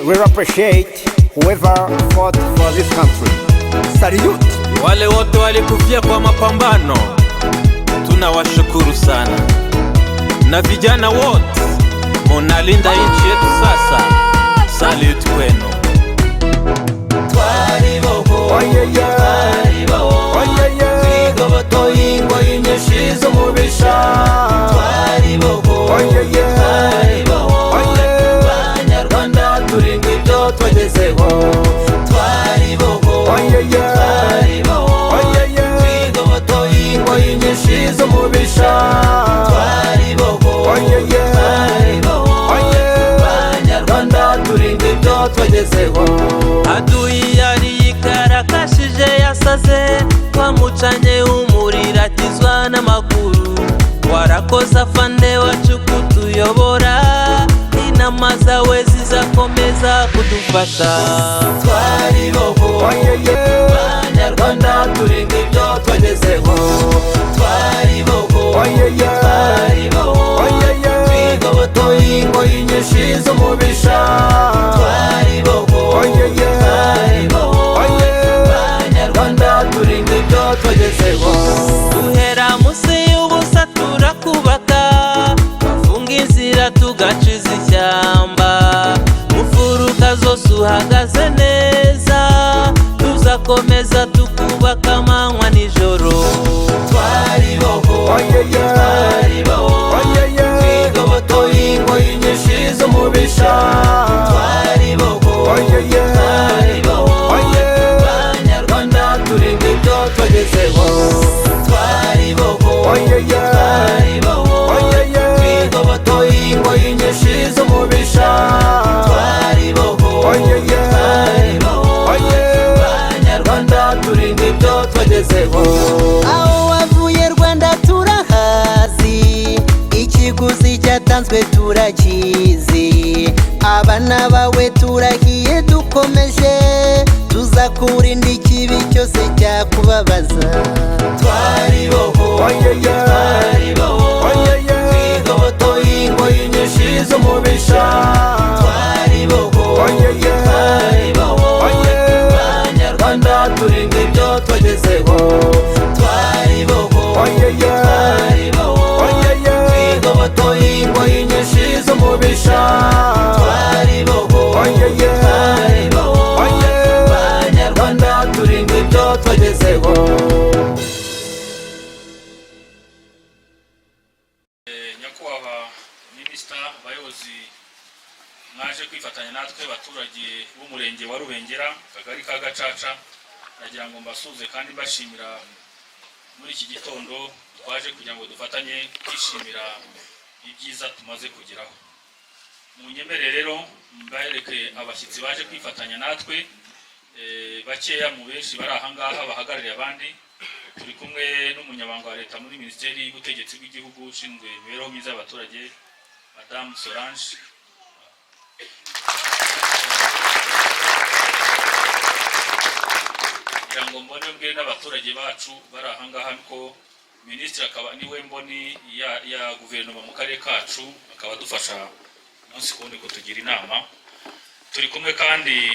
we appreciate whoever fought for this country. Salute. Wale wote walikufia kwa mapambano, tunawashukuru sana. Na vijana wote munalinda nchi yetu sasa, salute kwenu. Twariboho, twigoboto y'ingo y'inyeshizo mubisha. Twariboho, Banyarwanda turinda ibyo twagezeho. Twariboho, twigoboto y'ingo y'inyeshizo mubisha. Twariboho, Banyarwanda turinda ibyo twagezeho. Adui yarikarakashije yasaze, twamucanye umuriro atizwa n'amaguru. Warakoze afande wacu kutuyobora, inama zawe zizakomeza kudufasha. Twariboho, Banyarwanda turinda ibyo twagezeho. Twariboho, twigoboto y'ingo y'inyeshizo mubisha. Twariboho, Banyarwanda turinda ibyo twagezeho. Duhera musi y'ubusa turakubaka, bafunga inzira tugaciza ishyamba. Mufuruka zose uhagaze neza, tuzakomeza tukubaka amanywa nijoro. Twariboho, twigoboto y'ingo y'inyeshizo mubisha. Twariboho, Banyarwanda turinda ibyo twagezeho. Twariboho, twigoboto y'ingo y'inyeshizo mubisha. Twariboho, Banyarwanda turinda ibyo twagezeho. Aho wavuye Rwanda turahazi, ikiguzi cyatanzwe turakizi. Abana bawe turahiye dukomeje, tuzakurinda ikibi cyose cyakubabaza. Twariboho, twigoboto y'ingo y'inyeshizo mubisha. Twariboho, Banyarwanda turinda ibyo twagezeho. Twariboho, twigoboto y'ingo y'inyeshizo mubisha. Twariboho, Banyarwanda turinda ibyo twagezeho. Nyakubahwa Minisita, abayobozi mwaje kwifatanya natwe abaturage b'umurenge wa Rubengera, akagari ka Gacaca, nagira ngo mbasuze kandi mbashimira muri iki gitondo twaje kugira ngo dufatanye kwishimira ibyiza tumaze kugeraho. Munyemerere rero mbereke abashyitsi baje kwifatanya natwe, bakeya mu benshi bari aha ngaha bahagarariye abandi. Turi kumwe n'umunyamabanga wa leta muri Minisiteri y'Ubutegetsi bw'Igihugu ushinzwe imibereho myiza y'abaturage, Madame Solange. Kugira ngo mbone mbwire n'abaturage bacu bari aha ngaha ko Minisitiri akaba niwe mboni ya guverinoma mu karere kacu, akaba adufasha umunsi kundi kutugira inama. Turi kumwe kandi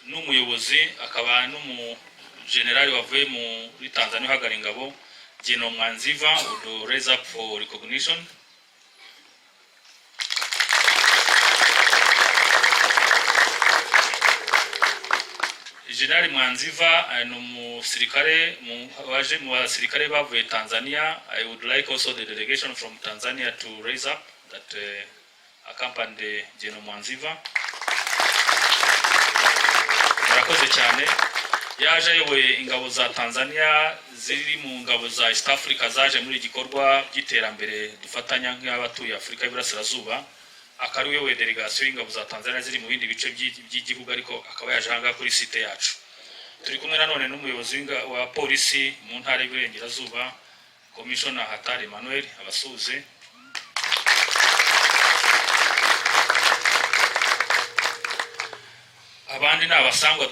n'umuyobozi akaba generali wavuye muri Tanzania uhagarariye ingabo, Geno Mwanziva, would raise up for recognition. Generali Mwanziva ni umusirikare waje mu basirikare bavuye Tanzania. I would like also the delegation from Tanzania to raise up that accompanied Geno Mwanziva. Murakoze cyane. Yaje ayoboye ingabo za Tanzania ziri mu ngabo za East Africa zaje muri igikorwa by'iterambere dufatanya nk'abatuye Afrika y'Iburasirazuba. Akariwe we delegation y'ingabo za Tanzania ziri mu bindi bice by'igihugu, ariko akaba yaje hanga kuri site yacu. Turi kumwe nanone n'umuyobozi wa polisi mu ntara y'Iburengerazuba, Commissioner Hatari Emmanuel, abasuze. Abandi n'abasangwa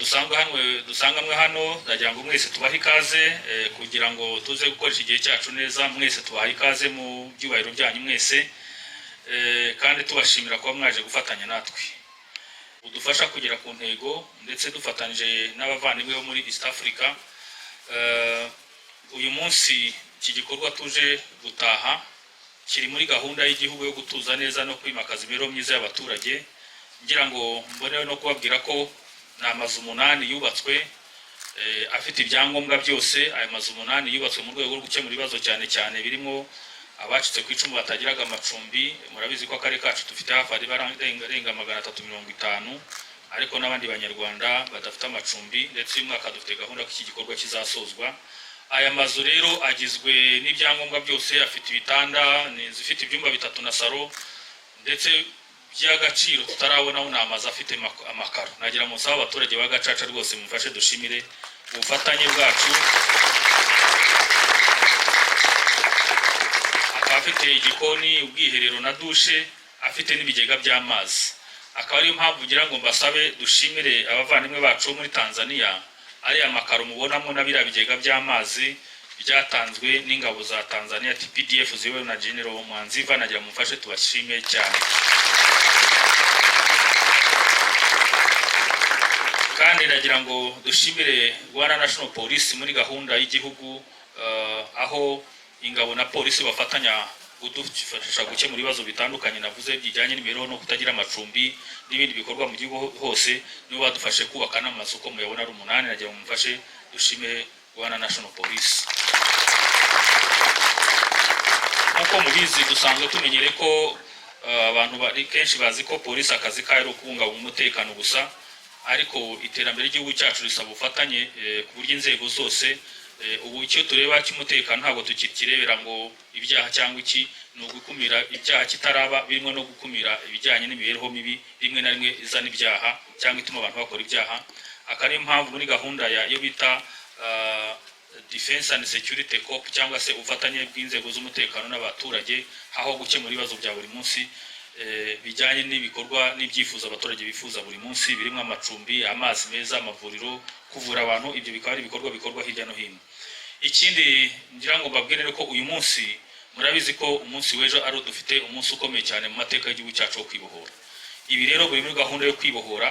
dusangamwe hano, ndagira ngo mwese tubahe ikaze kugira ngo tuze gukoresha igihe cyacu neza. Mwese tubahe ikaze mu byubahiro byanyu mwese, kandi tubashimira kuba mwaje gufatanya natwe. budufasha kugera ku ntego ndetse dufatanyije n'abavandimwe bo muri East Africa. Uyu munsi iki gikorwa tuje gutaha kiri muri gahunda y'igihugu yo gutuza neza no kwimakaza imibereho myiza y'abaturage. Ngira ngo mbone no kubabwira ko n'amazu 8 yubatswe afite ibyangombwa byose. Ayo mazu 8 yubatswe mu rwego rwo gukemura ibibazo cyane cyane birimo abacitse ku icumu batagiraga amacumbi. Murabizi ko akarere kacu dufite hafi arenga 350, ariko n'abandi banyarwanda badafite amacumbi, ndetse uyu mwaka dufite gahunda ko iki gikorwa kizasozwa. Aya mazu rero agizwe n'ibyangombwa byose, afite ibitanda, zifite ibyumba 3 na salo, ndetse by'agaciro tutarabonaho n'amazu afite amakaro. Nagira mu nsaba abaturage b'Agacaca rwose mumfashe dushimire ubufatanye bwacu. Afite igikoni, ubwiherero na dushe, afite n'ibigega by'amazi. Akaba ari impamvu ngira ngo mbasabe dushimire abavandimwe bacu muri Tanzania. Ari amakaro mubonamo n'abira bigega by'amazi byatanzwe n'ingabo za Tanzania TPDF ziwe na General Mwanziva. Nagira mumfashe tubashime cyane. Kandi nagira ngo dushimire Rwanda National Police muri gahunda y'igihugu, aho ingabo na polisi bafatanya kudufasha gukemura ibibazo bitandukanye navuze bijyanye n'imibereho no kutagira amacumbi n'ibindi bikorwa mu gihugu hose. Nibo badufashe kubaka n'amazu ko muyabona ari 8. Nagira ngo mumfashe dushime Rwanda National Police. Nkuko mubizi dusanzwe tumenyere ko abantu bari kenshi bazi ko polisi akazi kayo ari kubungabunga umutekano gusa, ariko iterambere ry'igihugu cyacu risaba ubufatanye ku buryo inzego zose. Ubu icyo tureba cy'umutekano ntabwo tukirebera ngo ibyaha cyangwa iki, no gukumira ibyaha kitaraba, birimo no gukumira ibijyanye n'imibereho mibi rimwe na rimwe izana ibyaha cyangwa ituma abantu bakora ibyaha. Akari impamvu muri gahunda yo bita Defense and Security Corps, cyangwa se ubufatanye bw'inzego z'umutekano n'abaturage, aho gukemura ibibazo bya buri munsi bijyanye n'ibikorwa n'ibyifuzo abaturage bifuza buri munsi, birimo amacumbi, amazi meza, amavuriro, kuvura abantu. Ibyo bikaba ari ibikorwa bikorwa hirya no hino. Ikindi ngira ngo mbabwire ko uyu munsi murabizi ko umunsi w'ejo ari dufite umunsi ukomeye cyane mu mateka y'igihugu cyacu wo kwibohora. Ibi rero buri muri gahunda yo kwibohora,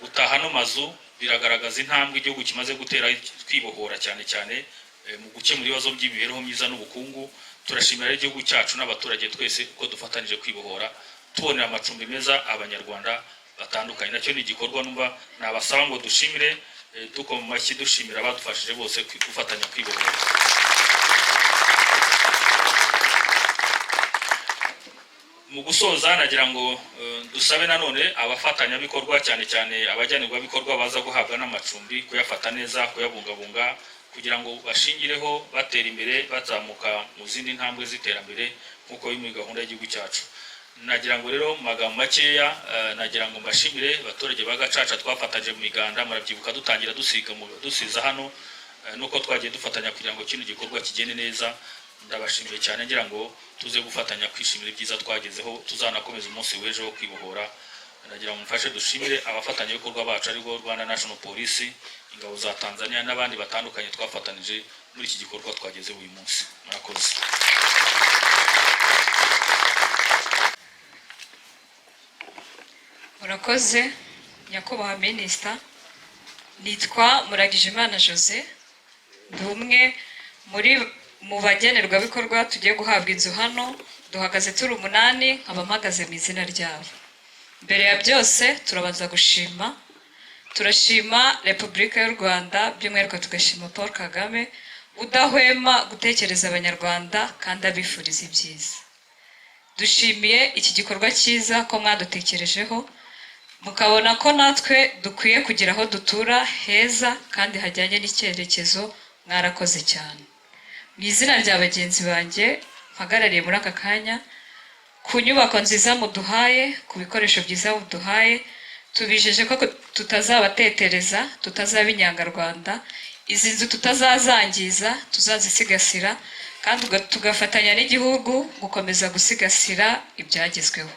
gutaha no mazu, biragaragaza intambwe igihugu kimaze gutera kwibohora cyane cyane mu gukemura ibibazo by'imibereho myiza n'ubukungu. Turashimira igihugu cyacu n'abaturage twese ko dufatanyije kwibohora, tubonera amacumbi meza abanyarwanda batandukanye. Nacyo ni igikorwa numva nabasaba ngo dushimire, tukoma mu mashyi dushimira abadufashije bose gufatanya kwibohora. Mu gusoza nagira ngo dusabe nanone abafatanya bikorwa cyane cyane abajyanirwa bikorwa baza guhabwa n'amacumbi kuyafata neza, kuyabungabunga, kugira ngo bashingireho batera imbere bazamuka mu zindi ntambwe z'iterambere nkuko biri muri gahunda y'igihugu cyacu. Nagira ngo rero mu magambo makeya nagira ngo mbashimire abaturage b'Agacaca twafatanye mu miganda. Murabyibuka dutangira dusiza hano, nuko twagiye dufatanya kugira ngo kino gikorwa kigende neza. Ndabashimiye cyane, ngira ngo tuze gufatanya kwishimira ibyiza twagezeho, tuzanakomeza umunsi w'ejo wo kwibohora. Nagira ngo mufashe dushimire abafatanya bikorwa bacu ari bo Rwanda National Police, ingabo za Tanzania n'abandi batandukanye twafatanije muri iki gikorwa twageze uyu munsi. Murakoze. Murakoze nyakubahwa Minisita. Nitwa Muragijimana Jose, ndi umwe mu bagenerwabikorwa tugiye guhabwa inzu hano. Duhagaze turi 8, nkaba mpagaze mu izina ryabo. Mbere ya byose turabanza gushima, turashima Repubulika y'u Rwanda, by'umwihariko tugashima Paul Kagame udahwema gutekereza abanyarwanda kandi abifuriza ibyiza. Dushimiye iki gikorwa cyiza ko mwadutekerejeho, mukabona ko natwe dukwiye kugira aho dutura heza kandi hajyanye n'icyerekezo. Mwarakoze cyane. Mu izina rya bagenzi banjye mpagarariye muri aka kanya, ku nyubako nziza muduhaye, ku bikoresho byiza muduhaye, tubijeje ko tutazabatetereza, tutazaba inyangarwanda. Izi nzu tutazazangiza, tuzazisigasira kandi tugafatanya n'igihugu gukomeza gusigasira ibyagezweho.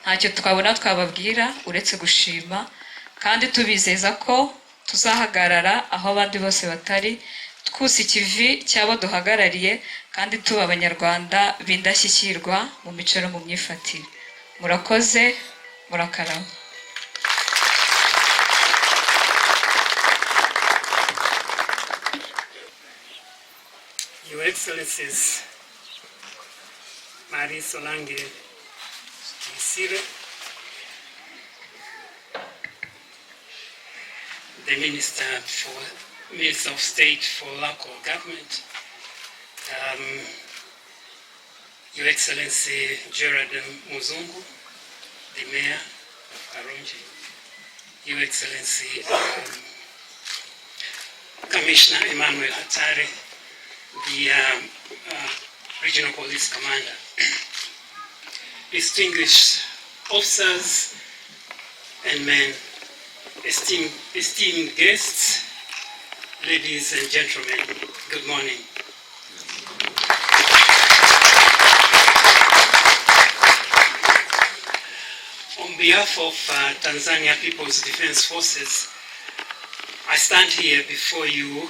Ntacyo twabona twababwira uretse gushima, kandi tubizeza ko tuzahagarara aho abandi bose batari, twusa ikivi cyabo duhagarariye, kandi tuba abanyarwanda b'indashyikirwa mu mico no mu myifatire. Murakoze, murakarama. Excellencies Marie Solange Isire, the Minister of State for Local Government, Your Excellency Gerard Muzungu, the Mayor of Karongi, Your Excellency Commissioner Emmanuel Hatari, the Regional Police Commander, distinguished officers and men, esteemed guests, ladies and gentlemen, good morning. On behalf of Tanzania People's Defense Forces, I stand here before you.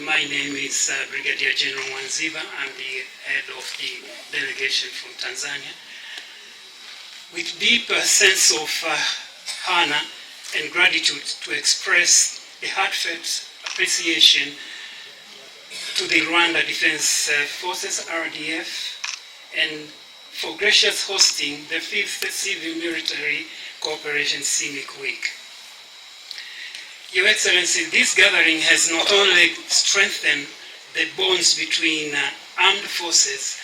My name is Brigadier General Wanziva. I'm the head of the delegation from Tanzania. With deep sense of honor and gratitude to express a heartfelt appreciation to the Rwanda Defense Forces, RDF, and for gracious hosting the 5th Civil Military Cooperation CIMIC Week. Your Excellency, this gathering has not only strengthened the bonds between armed forces,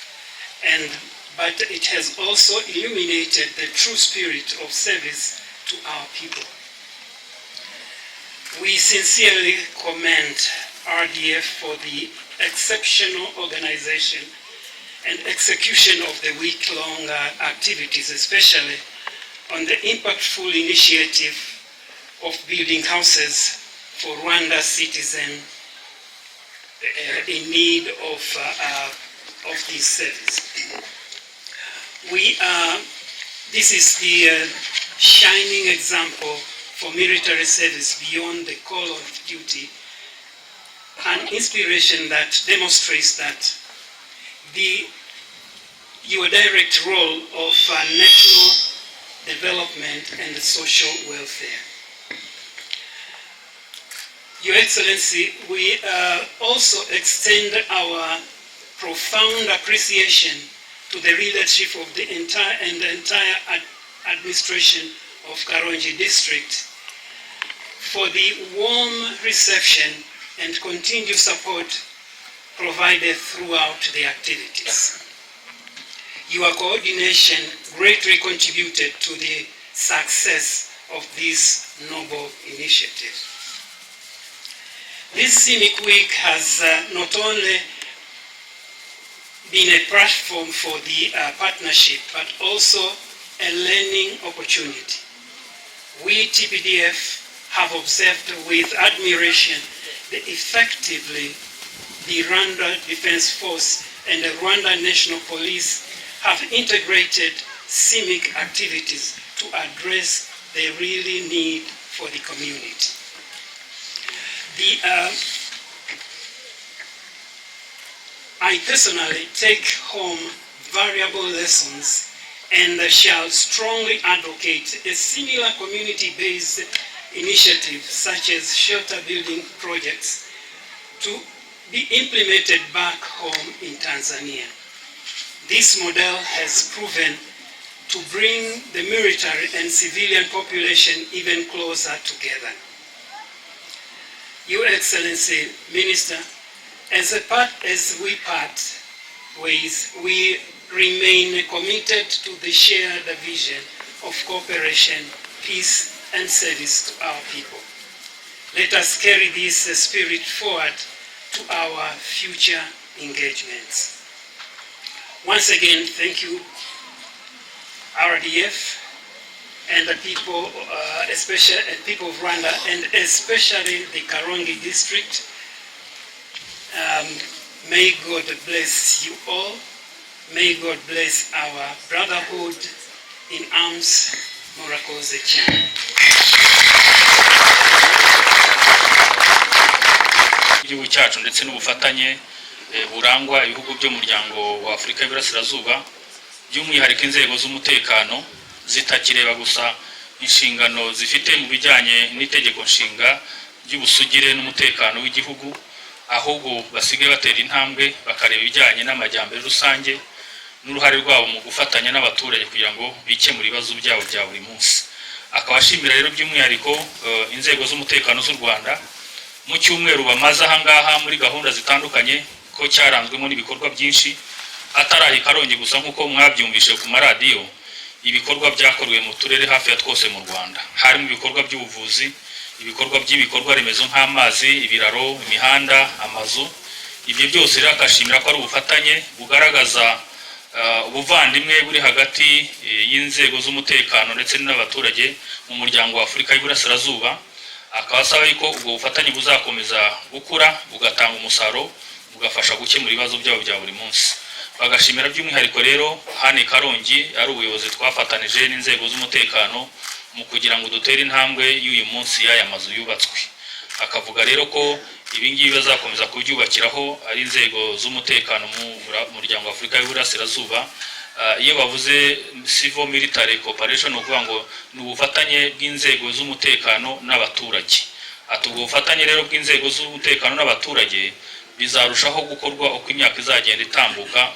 but it has also illuminated the true spirit of service to our people. We sincerely commend RDF for the exceptional organization and execution of the week-long activities, especially on the impactful initiative of building houses for Rwanda citizens in need of this service. This is the shining example for military service beyond the call of duty, an inspiration that demonstrates that your direct role of national development and social welfare. Your Excellency, we also extend our profound appreciation to the leadership of the entire administration of Karongi District for the warm reception and continued support provided throughout the activities. Your coordination greatly contributed to the success of this noble initiative. This CIMIC Week has not only been a platform for the partnership, but also a learning opportunity. We, TPDF, have observed with admiration the effectively the Rwanda Defense Force and the Rwanda National Police have integrated CIMIC activities to address the real need for the community. I personally take home valuable lessons and shall strongly advocate a similar community-based initiative such as shelter building projects to be implemented back home in Tanzania. This model has proven to bring the military and civilian population even closer together. Your Excellency, Minister, as we part ways, we remain committed to the shared vision of cooperation, peace, and service to our people. Let us carry this spirit forward to our future engagements. Once again, thank you, RDF, and the people, especially people of Rwanda, and especially the Karongi district. May God bless you all. May God bless our brotherhood in arms. Murakoze cyane. Igihugu cyacu ndetse n'ubufatanye burangwa ibihugu byo mu muryango wa Afurika y'Iburasirazuba, by'umwihariko inzego z'umutekano zitakireba gusa inshingano zifite mu bijyanye n'itegeko nshinga ry'ubusugire n'umutekano w'igihugu, ahubwo basigaye batera intambwe bakareba ibijyanye n'amajyambere rusange n'uruhare rwabo mu gufatanya n'abaturage kugira ngo bikemure ibibazo byabo bya buri munsi. Akabashimira rero by'umwihariko inzego z'umutekano z'u Rwanda mu cyumweru bamaze ahangaha muri gahunda zitandukanye ko cyaranzwemo n'ibikorwa byinshi atarahi Karongi gusa nk'uko mwabyumvishe ku maradiyo. Ibikorwa byakorwe mu turere hafi ya twose mu Rwanda, harimo ibikorwa by'ubuvuzi, ibikorwa remezo nk'amazi, ibiraro, imihanda, amazu. Ibyo byose rero akashimira ko ari ubufatanye bugaragaza ubuvandimwe buri hagati y'inzego z'umutekano ndetse n'abaturage mu muryango wa Afurika y'Iburasirazuba. Akabasaba yuko ubwo bufatanye buzakomeza gukura bugatanga umusaruro bugafasha gukemura ibibazo byabo bya buri munsi. Bagashimira by'umwihariko rero hane Karongi ari ubuyobozi twafatanije n'inzego z'umutekano mu kugira ngo dutere intambwe y'uyu munsi y'aya mazu yubatswe. Akavuga rero ko ibingibi bazakomeza kubyubakiraho ari inzego z'umutekano mu muryango wa Afurika y'Iburasirazuba. Iyo bavuze civil military cooperation uvuga ngo ni ubufatanye bw'inzego z'umutekano n'abaturage. Atubwo ubufatanye rero bw'inzego z'umutekano n'abaturage bizarushaho gukorwa uko imyaka izagenda itambuka,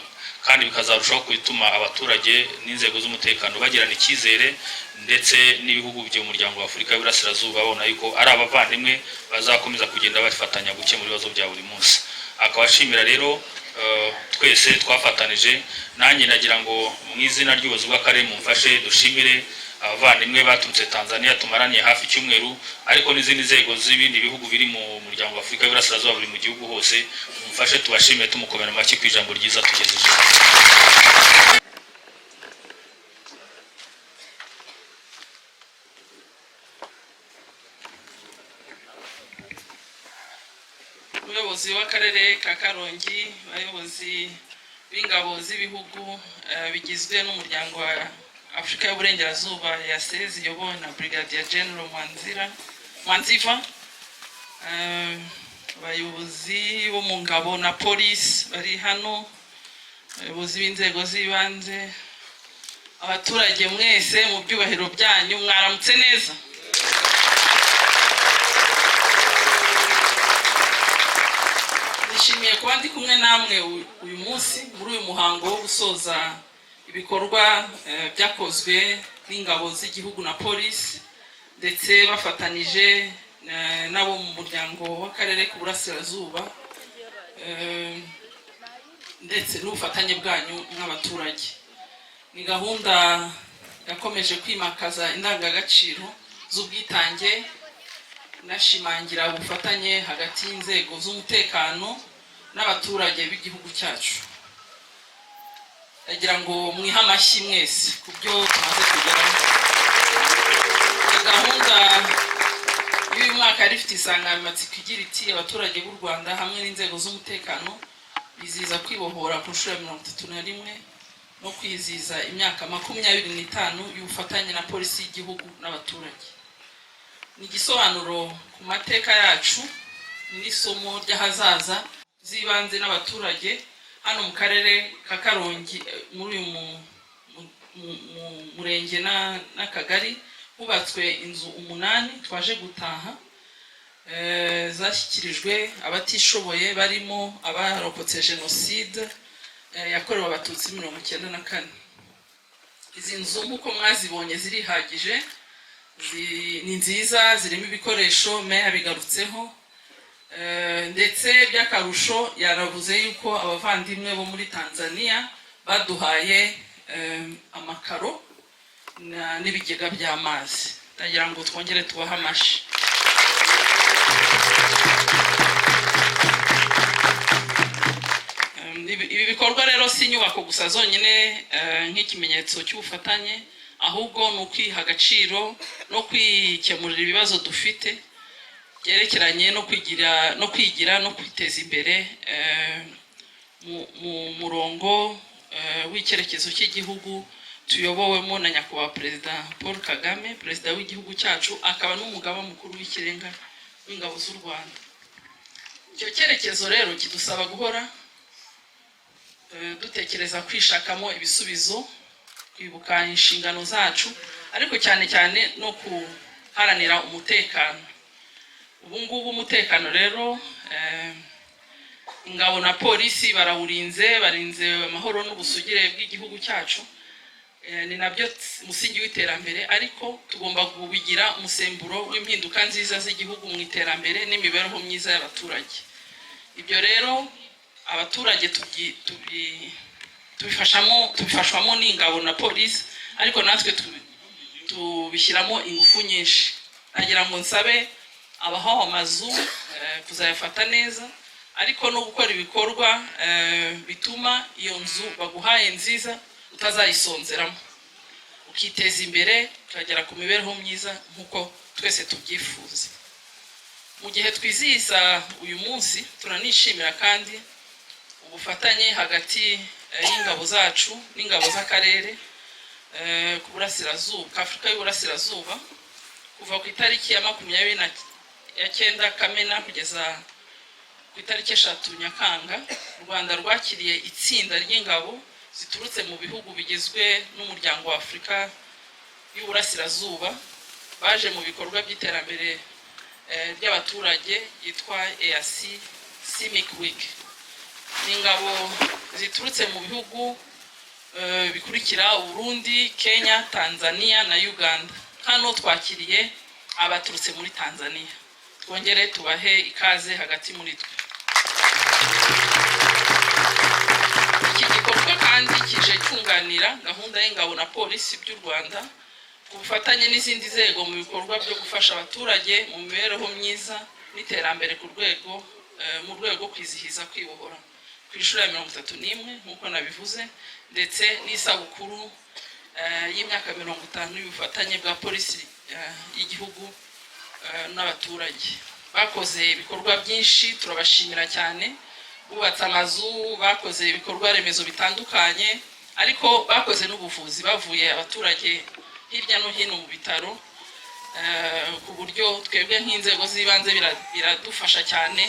kandi bikazarushaho gutuma abaturage n'inzego z'umutekano bagirana icyizere ndetse n'ibihugu by'umuryango wa Afurika y'Iburasirazuba babona yuko ari abavandimwe bazakomeza kugenda bafatanya gukemura ibibazo bya buri munsi. Akabashimira rero twese twafatanije. Nanjye nagira ngo mu izina ry'ubuyobozi bw'akarere mumfashe dushimire abavandimwe baturutse Tanzania tumaraniye hafi icyumweru, ariko n'izindi nzego z'ibindi bihugu biri mu muryango wa Afurika y'Iburasirazuba buri mu gihugu hose. Mumfashe tubashimire tumukomera amashyi ku ijambo ryiza tugejeje. Umuyobozi w'akarere ka Karongi, abayobozi b'ingabo z'ibihugu bigizwe n'umuryango wa Afurika y'Uburengerazuba ya SEZ iyobowe na Brigadier General Mwanziva, abayobozi bo mu ngabo na polisi bari hano, abayobozi b'inzego z'ibanze, abaturage mwese mu byubahiro byanyu, mwaramutse neza. Nishimiye kuba ndi kumwe namwe uyu munsi muri uyu muhango wo gusoza ibikorwa byakozwe n'ingabo z'igihugu na polisi ndetse bafatanije nabo mu muryango w'akarere k'Uburasirazuba ndetse n'ubufatanye bwanyu n'abaturage. Ni gahunda yakomeje kwimakaza indangagaciro z'ubwitange, nashimangira ubufatanye hagati y'inzego z'umutekano n'abaturage b'igihugu cyacu. Ndagira ngo mwiha amashyi mwese ku byo tumaze kugeraho. Gahunda y'uyu mwaka yari ifite insanganyamatsiko igira iti abaturage b'u Rwanda hamwe n'inzego z'umutekano bizihiza kwibohora ku nshuro ya 31 no kwizihiza imyaka 25 y'ubufatanye na polisi y'igihugu n'abaturage. Ni igisobanuro ku mateka yacu n'isomo ry'ahazaza zibanze n'abaturage hano mu karere ka Karongi. Muri uyu murenge n'akagari hubatswe inzu 8 twaje gutaha zashyikirijwe abatishoboye barimo abarokotse jenoside yakorewe abatutsi 1994. Izi nzu nk'uko mwazibonye zirihagije, ni nziza, zirimo ibikoresho meya bigarutseho, ndetse by'akarusho yaravuze yuko abavandimwe bo muri Tanzania baduhaye amakaro n'ibigega by'amazi. Ndagira ngo twongere tubahe amashyi. Ibi bikorwa rero si inyubako gusa zonyine nk'ikimenyetso cy'ubufatanye, ahubwo ni ukwiha agaciro no kwikemurira ibibazo dufite byerekeranye no kwigira no kwiteza imbere mu murongo w'icyerekezo cy'igihugu tuyobowemo na nyakubahwa Perezida Paul Kagame, perezida w'igihugu cyacu, akaba n'umugaba mukuru w'ikirenga w'ingabo z'u Rwanda. Icyo cyerekezo rero kidusaba guhora dutekereza kwishakamo ibisubizo, kwibuka inshingano zacu, ariko cyane cyane no kuharanira umutekano. Ubu ngubu umutekano rero ingabo na polisi barawurinze, barinze amahoro n'ubusugire bw'igihugu cyacu. Ni nabyo musingi w'iterambere, ariko tugomba kubigira umusemburo w'impinduka nziza z'igihugu mu iterambere n'imibereho myiza y'abaturage. Ibyo rero abaturage tubifashwamo n'ingabo na polisi, ariko natwe tubishyiramo ingufu nyinshi. Nagira ngo nsabe abahawe amazu kuzayafata neza, ariko no gukora ibikorwa bituma iyo nzu baguhaye nziza utazayisonzeramo, ukiteza imbere, ukagera ku mibereho myiza nk'uko twese tubyifuza. Mu gihe twizihiza uyu munsi, turanishimira kandi ubufatanye hagati y'ingabo zacu n'ingabo z'akarere ku burasirazuba, Afurika y'Uburasirazuba, kuva ku itariki ya 29 Kamena kugeza ku itariki 3 Nyakanga. U Rwanda rwakiriye itsinda ry'ingabo ziturutse mu bihugu bigizwe n'umuryango wa Afurika y'Uburasirazuba, baje mu bikorwa by'iterambere ry'abaturage yitwa EAC CIMIC Week. Ni ingabo ziturutse mu bihugu bikurikira Burundi, Kenya, Tanzania na Uganda. Hano twakiriye abaturutse muri Tanzania, twongere tubahe ikaze hagati muri twe. Iki gikorwa kandi kije cyunganira gahunda y'ingabo na polisi by'u Rwanda ku bufatanye n'izindi nzego mu bikorwa byo gufasha abaturage mu mibereho myiza n'iterambere mu rwego kwizihiza kwibohora ku inshuro ya 31 nk'uko nabivuze, ndetse n'isabukuru y'imyaka 50 y'ubufatanye bwa polisi y'igihugu n'abaturage. Bakoze ibikorwa byinshi, turabashimira cyane. Bubatse amazu, bakoze ibikorwa remezo bitandukanye, ariko bakoze n'ubuvuzi, bavuye abaturage hirya no hino mu bitaro, ku buryo twebwe nk'inzego z'ibanze biradufasha cyane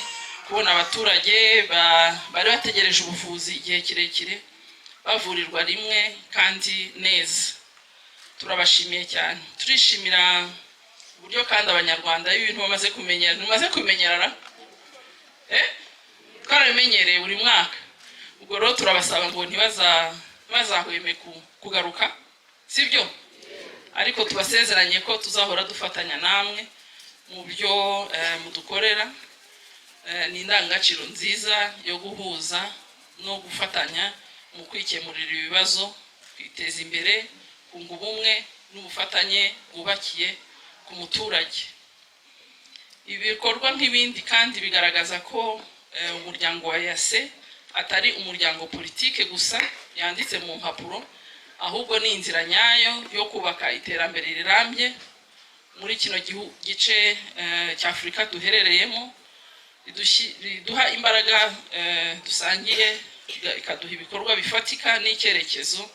kubona abaturage bari bategereje ubuvuzi igihe kirekire bavurirwa rimwe kandi neza. Turabashimiye cyane. Turishimira uburyo kandi abanyarwanda y'ibintu bamaze kumenyera, twarabimenyereye buri mwaka. Ubwo rero turabasaba ngo ntibazahweme kugaruka, sibyo? Ariko tubasezeranye ko tuzahora dufatanya namwe mu byo mudukorera. Ni indangagaciro nziza yo guhuza no gufatanya mu kwikemurira ibibazo, kwiteza imbere, kunga ubumwe n'ubufatanye bwubakiye ku muturage. Ibikorwa nk'ibindi kandi bigaragaza ko umuryango wa EAC atari umuryango politike gusa yanditse mu mpapuro, ahubwo ni inzira nyayo yo kubaka iterambere rirambye muri kino gice cya Afurika duherereyemo, riduha imbaraga dusangiye, ikaduha ibikorwa bifatika n'icyerekezo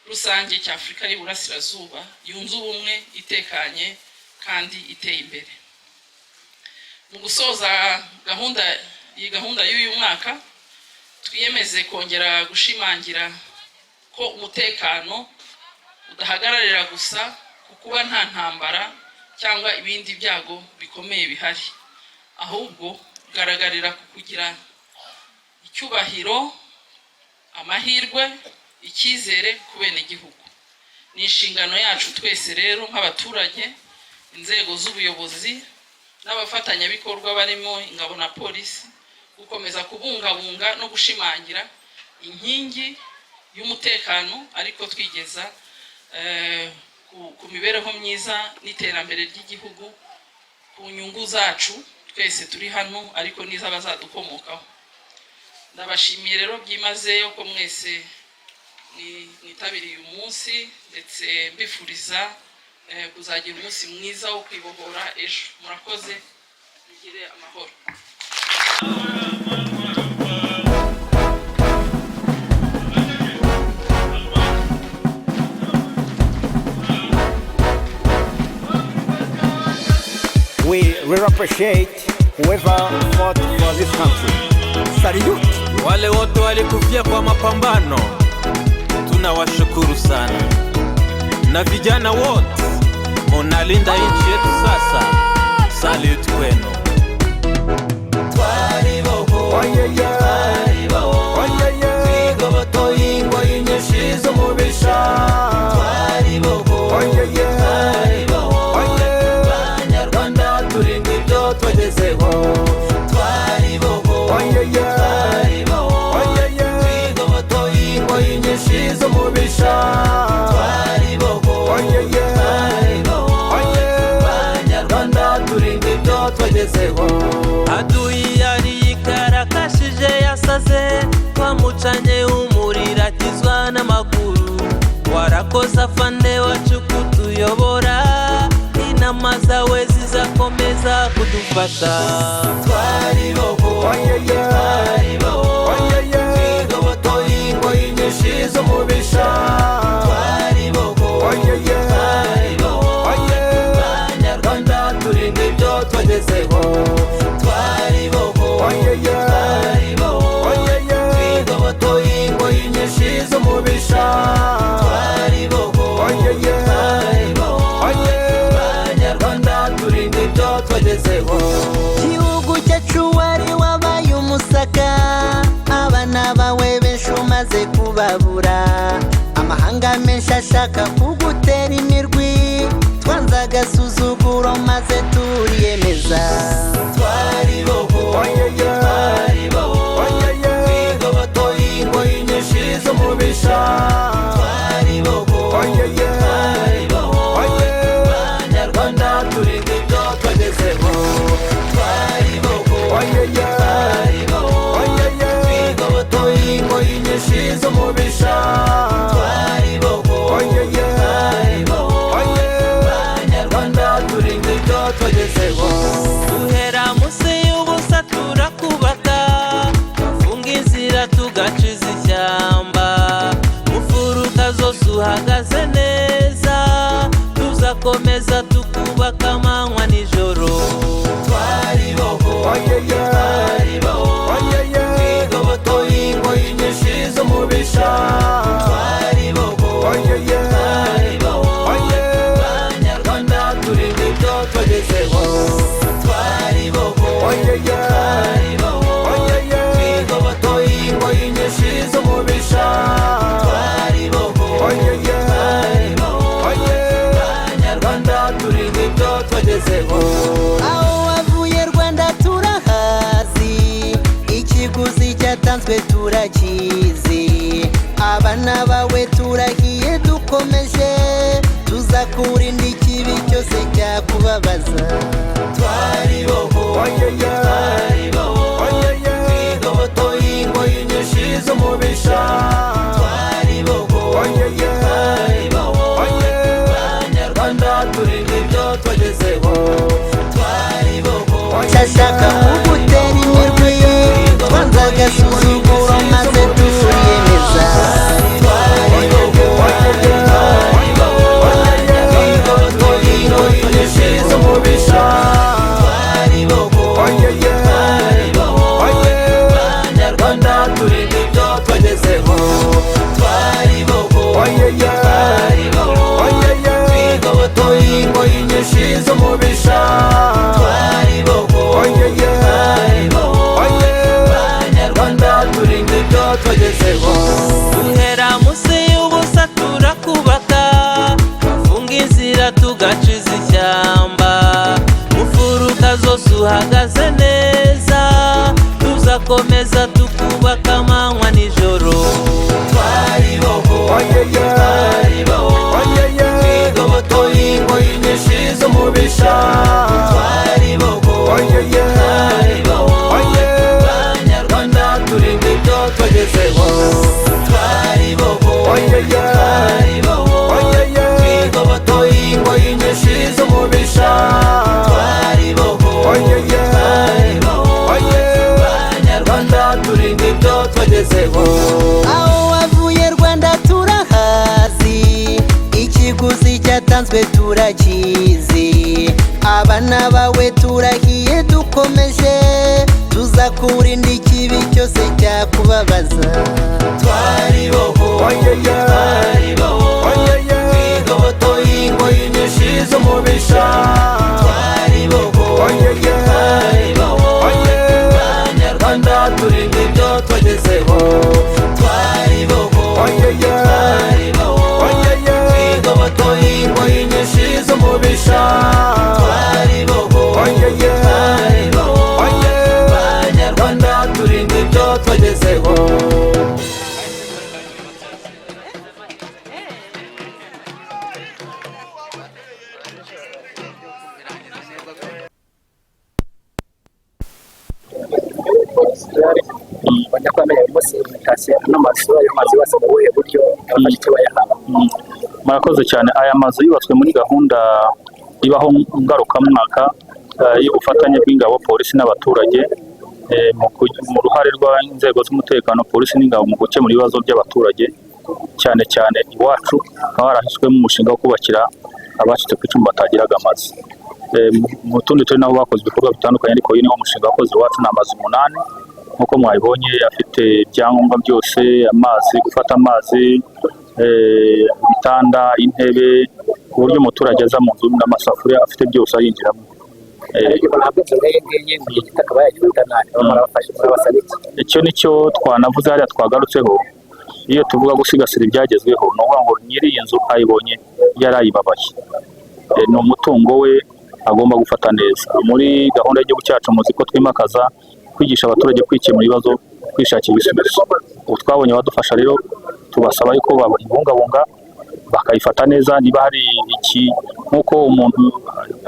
rusange cya Afurika y'Uburasirazuba yunze ubumwe, itekanye kandi iteye imbere. Mu gusoza gahunda y'uyu mwaka, twiyemeze kongera gushimangira ko umutekano udahagararira gusa ku kuba nta ntambara cyangwa ibindi byago bikomeye bihari, ahubwo ugaragarira ku kugira icyubahiro, amahirwe, icyizere ku bene igihugu. Ni inshingano yacu twese rero nk'abaturage, inzego z'ubuyobozi n'abafatanyabikorwa barimo ingabo na polisi, gukomeza kubungabunga no gushimangira inkingi y'umutekano, ariko twigeza ku mibereho myiza n'iterambere ry'igihugu, ku nyungu zacu twese turi hano, ariko n'iz'abazadukomokaho. Ndabashimiye rero byimazeyo ko mwese mwitabiriye uyu munsi, ndetse mbifuriza kuzagira umunsi mwiza wo kwibohora ejo. Murakoze, mugire amahoro. We appreciate whoever fought for this country. Salute. Wale wote walikufia kwa mapambano, tunawashukuru sana. Na vijana wote munalinda nchi yetu sasa, salute kwenu. Twariboho, turakubata twaribohoye twigobotoye ingoyi nyinshi z'umubisha twaribohoye Banyarwanda turinda ibyo twagezeho twaribohoye twigobotoye ingoyi nyinshi z'umubisha twaribohoye Banyarwanda turinda ibyo twagezeho Gihugu cyacu wari wabaye umusaka abana bawe benshi umaze kubabura amahanga menshi ashaka kugutera imirwi twanze agasuzuguro maze turiyemeza twaribohoye twigobotoye ingoyi nyinshi z'umubisha twaribohoye Banyarwanda turinda ibyo twagezeho twaribohoye twigobotoye ingoyi nyinshi z'umubisha twaribohoye Banyarwanda turinda ibyo twagezeho duhera munsi y'ubusa turakubaka tufunga inzira tugaciza ishyamba mufuruka zose uhagaze neza tuzakomeza tukubaka amanywa nijoro twaribohoye twigobotoye ingoyi nyinshi z'umubisha twaribohoye Banyarwanda turinda ibyo twagezeho twaribohoye twigobotoye ingoyi nyinshi z'umubisha twaribohoye Banyarwanda turinda ibyo twagezeho aho wavuye Rwanda turahazi ikiguzi cyatanzwe turakizi abana bawe turahiye dukomeje tuzakurinda ikibi cyose cyakubabaza twaribohoye twigobotoye ingoyi nyinshi z'umubisha twaribohoye Banyarwanda turinda ibyo twagezeho twaribohoye shashaka kugutera imirwi twanze agasuzuguro maze turiyemeza twigobotoye ingoyi nyinshi z'umubisha twaribohoye Banyarwanda turinda ibyo twagezeho twaribohoye twigobotoye ingoyi nyinshi z'umubisha twaribohoye Banyarwanda turinda ibyo twagezeho duhera munsi y'ubusa turakubaka tufunga inzira tugaciza ishyamba mufuruka zose uhagaze neza tuzakomeza tukubaka amanywa nijoro twaribohoye twigobotoye ingoyi nyinshi z'umubisha twaribohoye Banyarwanda turinda ibyo twagezeho twaribohoye twigobotoye ingoyi nyinshi z'umubisha twaribohoye Banyarwanda turinda ibyo twagezeho aho wavuye Rwanda turahazi ikiguzi cyatanzwe turakizi abana bawe turahiye dukomeje tuzakurinda ikibi cyose cyakubabaza twaribohoye twigobotoye ingoyi nyinshi z'umubisha twaribohoye Banyarwanda turinda ibyo twagezeho twaribohoye twigobotoye ingoyi nyinshi z'umubisha twaribohoye Banyarwanda turinda ibyo twagezeho bajya kwamenya umunsi imitashye n'amazu ayo mazu yose mu buhe buryo abafasha icyo bayahawe. Murakoze cyane. Aya mazu yubatswe muri gahunda ibaho ngarukamwaka y'ubufatanye bw'ingabo, polisi n'abaturage mu ruhare rw'inzego z'umutekano, polisi n'ingabo mu gukemura ibibazo by'abaturage, cyane cyane iwacu hakaba harashyizwemo umushinga wo kubakira abacitse ku icumu batagiraga amazu. Mu tundi turi nabo bakoze ibikorwa bitandukanye, ariko uyu niwo mushinga wakoze iwacu. Ni amazu 8 nk'uko mwabibonye, afite ibyangombwa byose, amazi, gufata amazi, ibitanda, intebe, ku buryo umuturage aza mu nzu n'amasafuriya afite byose ayinjiramo. Icyo nicyo twanavuze hariya twagarutseho. Iyo tuvuga gusigasira ibyagezweho, ni ukuvuga ngo nyiri iyi nzu ayibonye yarayibabaye, ni umutungo we agomba gufata neza. Muri gahunda y'igihugu cyacu muzi ko twimakaza kwigisha abaturage kwikemura ibibazo, kwishakira ibisubizo. Ubu twabonye abadufasha rero, tubasaba yuko babibungabunga bakayifata neza. Niba hari nk'uko umuntu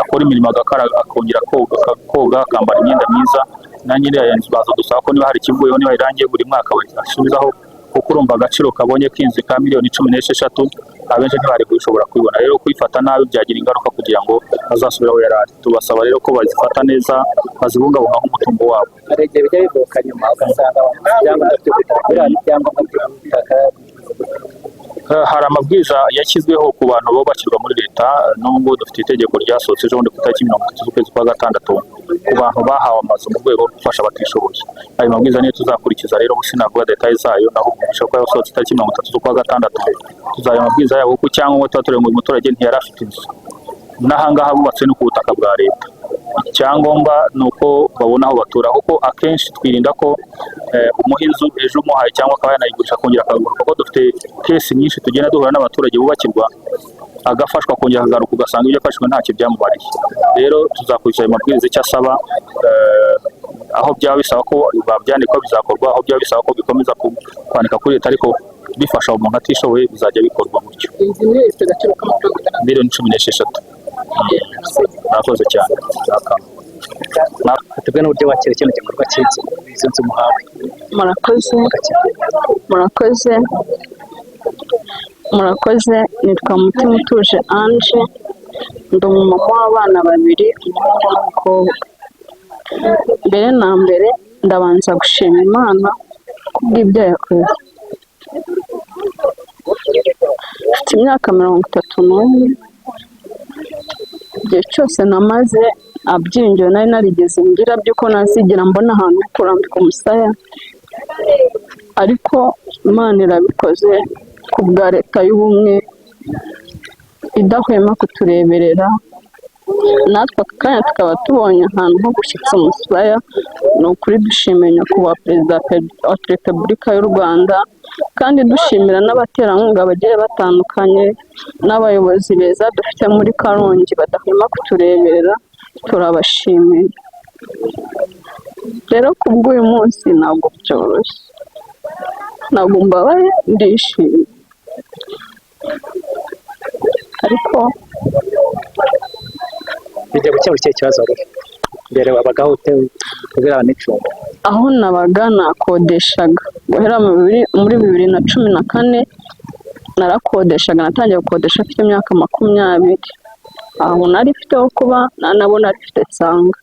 akora imirimo akongera koga akambara imyenda myiza, na nyiri aya nzu baza dusaba ko niba hari ikivuyeho, niba irangiye buri mwaka basubizaho, kuko urumva agaciro kabonye k'inzu ka miliyoni 16 abenshi ntibari gushobora kubibona. Rero kuyifata nabi byagira ingaruka kugira ngo azasubire aho yarari. Tubasaba rero ko bazifata neza, bazibungabunga nk'umutungo wabo. Hari amabwiriza yashyizweho ku bantu bubakirwa muri leta. N'ubwo dufite itegeko ryasohotse ejo bundi ku itariki 30 z'ukwezi kwa gatandatu ku bantu bahawe amazu mu rwego rwo gufasha abatishoboye. Ayo mabwiriza niyo tuzakurikiza rero, ubu sinavuga detail zayo, naho bishobora kuba yasohotse itariki 30 z'ukwa gatandatu. Tuzayo mabwiriza yabo ku cyangwa twatoreye mu muturage ntiyari afite inzu, n'ahangaha bubatse no ku butaka bwa leta. Icyangombwa ni uko babona aho batura, kuko akenshi twirinda ko umuha inzu ejo umuhaye cyangwa akaba yanayigurisha akongera akagaruka, kuko dufite kesi nyinshi tugenda duhura n'abaturage bubakirwa agafashwa akongera akagaruka, ugasanga ibyo afashwe ntacyo byamubariye. Rero tuzakurikiza ayo mabwiriza. Icyo asaba, aho byaba bisaba ko babyandika bizakorwa, aho byaba bisaba ko bikomeza kwandika kuri leta, ariko bifasha umuntu atishoboye bizajya bikorwa gutyo. Miliyoni 16. Murakoze cyane. Tubwe n'uburyo wakira kino gikorwa cy'inzu izo nzu muhawe. Murakoze. Nitwa Mutima Utuje Ange, ndi umumama w'abana 2, umuhungu n'umukobwa. Mbere na mbere ndabanza gushima Imana kubw'ibyo yakoze. Mfite imyaka 31. Igihe cyose namaze abyiringiwe nari narigeze ngira by'uko nazigira mbona ahantu kurambika umusaya, ariko Imana irabikoze ku bwa leta y'ubumwe idahwema kutureberera. Natwe aka kanya tukaba tubonye ahantu ho gushyitsa umusaya. Ni ukuri dushimiye nyakubahwa Perezida wa Repubulika y'u Rwanda, kandi dushimira n'abaterankunga bagiye batandukanye n'abayobozi beza dufite muri Karongi badahwema kutureberera. Turabashimiye. Rero kubw'uyu munsi ntabwo byoroshye, ntabwo mbabaye, ndishimye, ariko bijya gukemura icyo kibazo. Mbere wabagaho kubera n'icumbi? Aho nabaga nakodeshaga guhera muri 2014. Narakodeshaga, natangiye gukodesha afite imyaka 20. Aho nari mfite aho kuba, nabona nari mfite nsanga,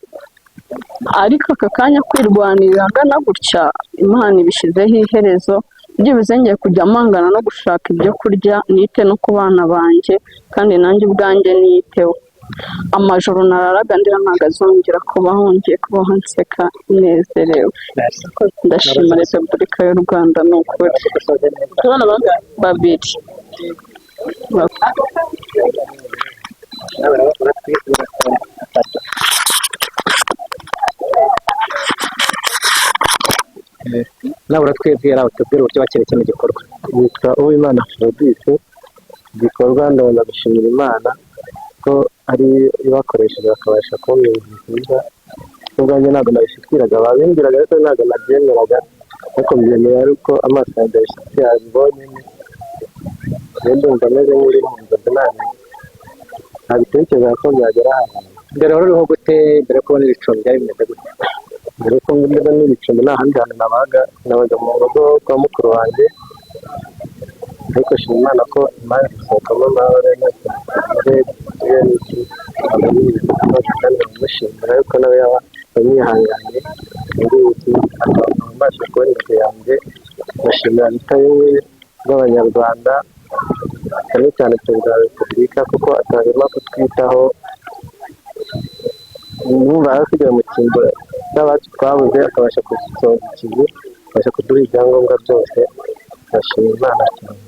ariko aka kanya kwirwanirira ngana gutya Imana ibishyizeho iherezo. Byibuze ngiye kujya mangana no gushaka ibyo kurya, nite no ku bana banjye, kandi nanjye ubwanjye niyiteho. Amajoro nararaga ndira ntabwo azongera kubaho, ngiye kubaho nseka nezerewe. Ndashima Repubulika y'u Rwanda. Ni ukuri. Abana 2. Nawe uratwibwira utubwire uburyo wakira kino gikorwa. Yitwa Uwimana Fabrice. Igikorwa ndabona gushimira Imana ko ari ibakoresheje bakabasha kubona ibintu byiza. Ubwanjye ntabwo nabishikiraga, babimbwiraga ariko ntabwo nabyemeraga, ariko mbyemera ariko amaso yanjye abishyitsi yabibonye. Rero ndumva meze nk'uri mu nzozi, ntabitekereza ko byagera hano. Mbere wari uriho gute mbere kubona ibicumbi byari bimeze gute? Mbere ko mbona n'ibicumbi nta handi hantu nabaga mu rugo kwa mukuru wanjye, ariko shima Imana ko imari gusohokamo amahoro tugiye n'iki kandi bamushimira ariko nawe yaba yamwihanganye muri iki akabasha kubona inzu yanjye. Bashimira leta y'Abanyarwanda cyane cyane perezida wa repubulika kuko atahwema kutwitaho. Numva kugera mu cyimbo cy'abacu twabuze akabasha kudusohora ikintu, akabasha kuduha ibyangombwa byose. Bashimira Imana cyane.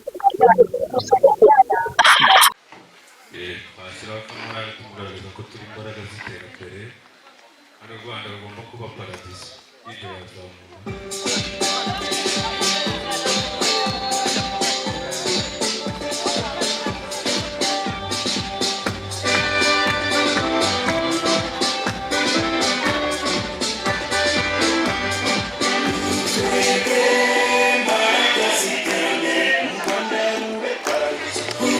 twashyiraho ko n'umwanya tumugaragaza ko turi imbaraga z'iterambere kandi u Rwanda rugomba kuba paradizo y'ibyo yazamura.